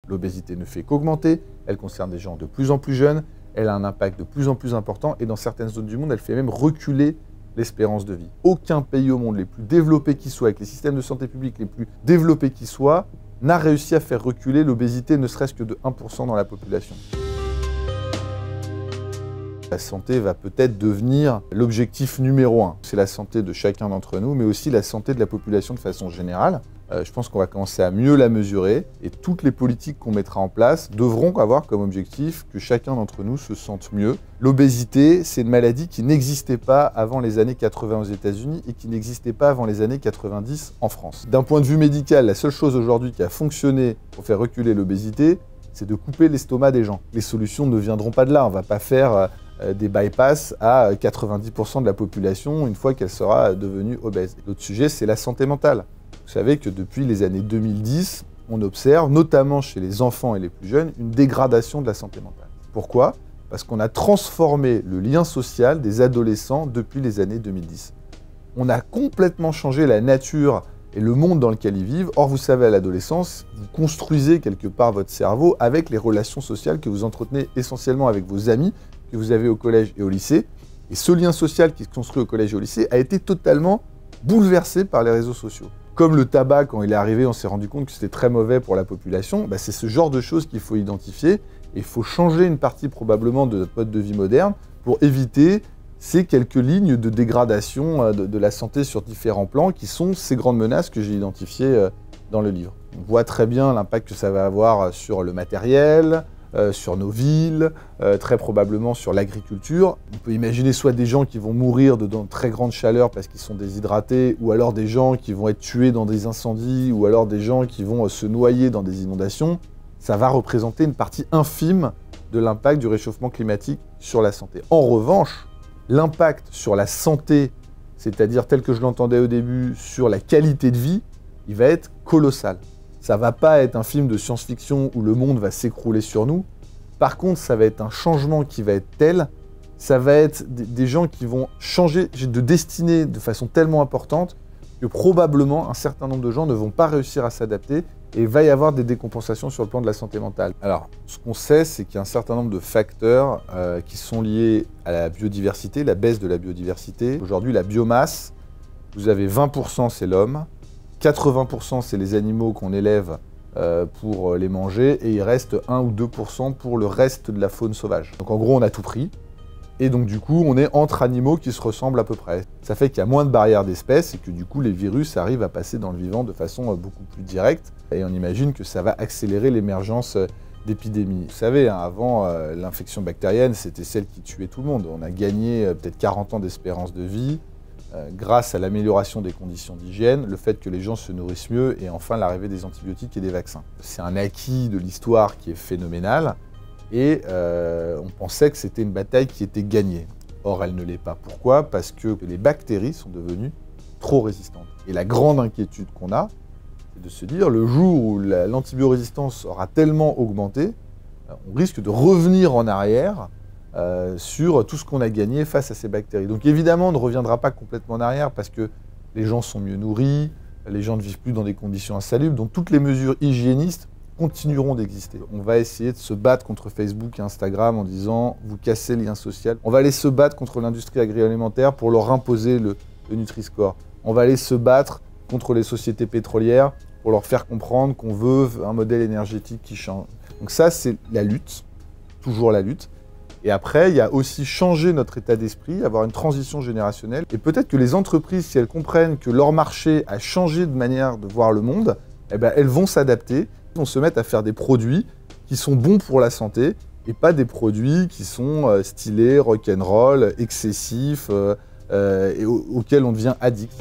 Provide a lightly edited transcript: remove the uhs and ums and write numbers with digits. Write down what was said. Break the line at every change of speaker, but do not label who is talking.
L'obésité ne fait qu'augmenter, elle concerne des gens de plus en plus jeunes, elle a un impact de plus en plus important et dans certaines zones du monde, elle fait même reculer l'espérance de vie. Aucun pays au monde, les plus développés qui soient, avec les systèmes de santé publique les plus développés qui soient, n'a réussi à faire reculer l'obésité ne serait-ce que de 1% dans la population. La santé va peut-être devenir l'objectif numéro 1. C'est la santé de chacun d'entre nous, mais aussi la santé de la population de façon générale. Je pense qu'on va commencer à mieux la mesurer et toutes les politiques qu'on mettra en place devront avoir comme objectif que chacun d'entre nous se sente mieux. L'obésité, c'est une maladie qui n'existait pas avant les années 80 aux États-Unis et qui n'existait pas avant les années 90 en France. D'un point de vue médical, la seule chose aujourd'hui qui a fonctionné pour faire reculer l'obésité, c'est de couper l'estomac des gens. Les solutions ne viendront pas de là. On ne va pas faire des bypass à 90% de la population une fois qu'elle sera devenue obèse. L'autre sujet, c'est la santé mentale. Vous savez que depuis les années 2010, on observe, notamment chez les enfants et les plus jeunes, une dégradation de la santé mentale. Pourquoi ? Parce qu'on a transformé le lien social des adolescents depuis les années 2010. On a complètement changé la nature et le monde dans lequel ils vivent. Or, vous savez, à l'adolescence, vous construisez quelque part votre cerveau avec les relations sociales que vous entretenez essentiellement avec vos amis que vous avez au collège et au lycée. Et ce lien social qui se construit au collège et au lycée a été totalement bouleversé par les réseaux sociaux. Comme le tabac, quand il est arrivé, on s'est rendu compte que c'était très mauvais pour la population, c'est ce genre de choses qu'il faut identifier et il faut changer une partie probablement de notre mode de vie moderne pour éviter ces quelques lignes de dégradation de la santé sur différents plans qui sont ces grandes menaces que j'ai identifiées dans le livre. On voit très bien l'impact que ça va avoir sur le matériel, sur nos villes, très probablement sur l'agriculture. On peut imaginer soit des gens qui vont mourir de très grande chaleur parce qu'ils sont déshydratés, ou alors des gens qui vont être tués dans des incendies, ou alors des gens qui vont se noyer dans des inondations. Ça va représenter une partie infime de l'impact du réchauffement climatique sur la santé. En revanche, l'impact sur la santé, c'est-à-dire tel que je l'entendais au début, sur la qualité de vie, il va être colossal. Ça va pas être un film de science-fiction où le monde va s'écrouler sur nous. Par contre, ça va être un changement qui va être tel, ça va être des gens qui vont changer de destinée de façon tellement importante que probablement un certain nombre de gens ne vont pas réussir à s'adapter et il va y avoir des décompensations sur le plan de la santé mentale. Alors, ce qu'on sait, c'est qu'il y a un certain nombre de facteurs qui sont liés à la biodiversité, la baisse de la biodiversité. Aujourd'hui, la biomasse, vous avez 20%, c'est l'homme, 80% c'est les animaux qu'on élève pour les manger et il reste 1 ou 2% pour le reste de la faune sauvage. Donc en gros on a tout pris et donc du coup on est entre animaux qui se ressemblent à peu près. Ça fait qu'il y a moins de barrières d'espèces et que du coup les virus arrivent à passer dans le vivant de façon beaucoup plus directe et on imagine que ça va accélérer l'émergence d'épidémies. Vous savez, avant l'infection bactérienne c'était celle qui tuait tout le monde. On a gagné peut-être 40 ans d'espérance de vie. Grâce à l'amélioration des conditions d'hygiène, le fait que les gens se nourrissent mieux et enfin l'arrivée des antibiotiques et des vaccins. C'est un acquis de l'histoire qui est phénoménal et on pensait que c'était une bataille qui était gagnée. Or, elle ne l'est pas. Pourquoi ? Parce que les bactéries sont devenues trop résistantes. Et la grande inquiétude qu'on a, c'est de se dire, le jour où l'antibiorésistance aura tellement augmenté, on risque de revenir en arrière sur tout ce qu'on a gagné face à ces bactéries. Donc évidemment, on ne reviendra pas complètement en arrière parce que les gens sont mieux nourris, les gens ne vivent plus dans des conditions insalubres, donc toutes les mesures hygiénistes continueront d'exister. On va essayer de se battre contre Facebook et Instagram en disant « vous cassez le lien social ». On va aller se battre contre l'industrie agroalimentaire pour leur imposer le Nutri-Score. On va aller se battre contre les sociétés pétrolières pour leur faire comprendre qu'on veut un modèle énergétique qui change. Donc ça, c'est la lutte, toujours la lutte. Et après, il y a aussi changer notre état d'esprit, avoir une transition générationnelle. Et peut-être que les entreprises, si elles comprennent que leur marché a changé de manière de voir le monde, elles vont s'adapter, vont se mettre à faire des produits qui sont bons pour la santé et pas des produits qui sont stylés, rock'n'roll, excessifs et auxquels on devient addict.